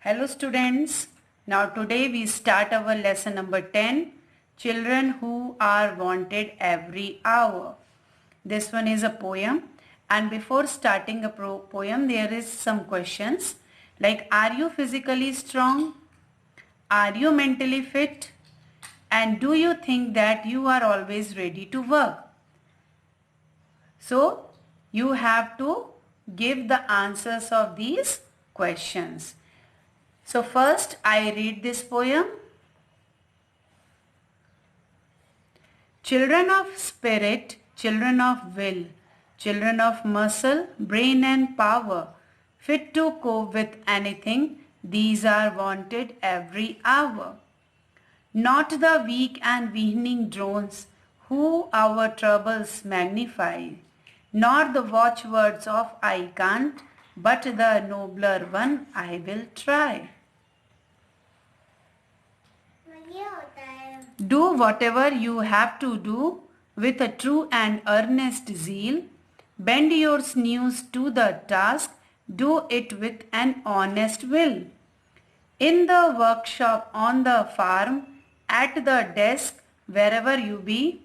Hello students, now today we start our lesson number 10, Children Who Are Wanted Every Hour. This one is a poem, and before starting a poem there is some questions like, are you physically strong? Are you mentally fit? And do you think that you are always ready to work? So you have to give the answers of these questions. So first I read this poem. Children of spirit, children of will, children of muscle, brain and power, fit to cope with anything, these are wanted every hour. Not the weak and weaning drones who our troubles magnify, nor the watchwords of I can't, but the nobler one I will try. Do whatever you have to do with a true and earnest zeal. Bend your sinews to the task. Do it with an honest will. In the workshop, on the farm, at the desk, wherever you be,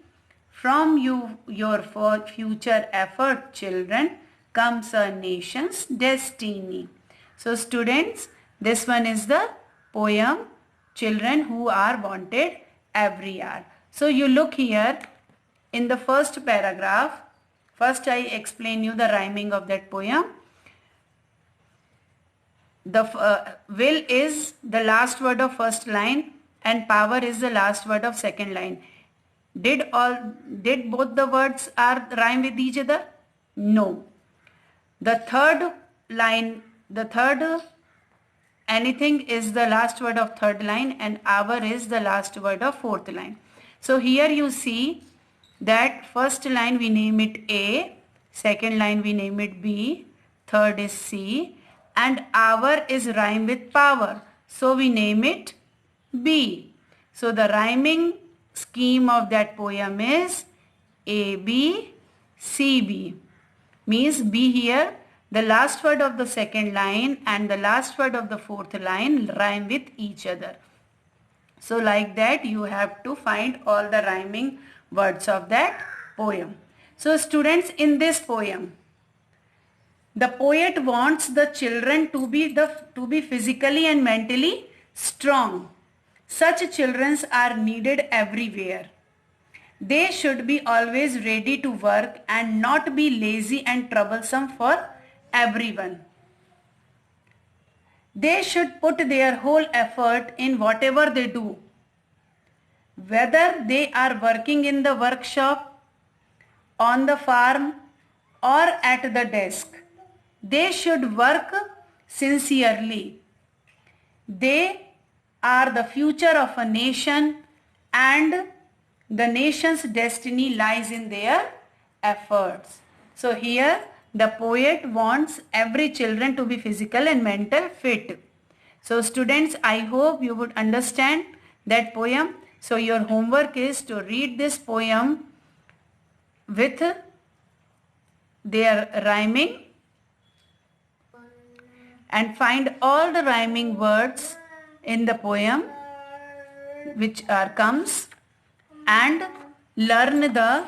from your future effort, children, comes a nation's destiny. So students, this one is the poem, Children Who Are Wanted Every Hour. So you look here in the first paragraph. First I explain you the rhyming of that poem. The will is the last word of first line and power is the last word of second line. Did both the words are rhyme with each other? No. The third line, anything is the last word of third line and hour is the last word of fourth line. So here you see that first line we name it A, second line we name it B, third is C, and hour is rhyme with power. So we name it B. So the rhyming scheme of that poem is AB, CB. Means B here, the last word of the second line and the last word of the fourth line rhyme with each other. So like that you have to find all the rhyming words of that poem. So students, in this poem, the poet wants the children to be physically and mentally strong. Such children are needed everywhere. They should be always ready to work and not be lazy and troublesome for everyone. They should put their whole effort in whatever they do. Whether they are working in the workshop, on the farm, or at the desk, they should work sincerely. They are the future of a nation and the nation's destiny lies in their efforts. So here the poet wants every children to be physical and mental fit. So students, I hope you would understand that poem. So your homework is to read this poem with their rhyming and find all the rhyming words in the poem which comes, and learn the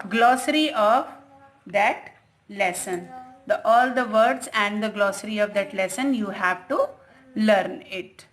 glossary of that lesson. All the words and the glossary of that lesson you have to learn it.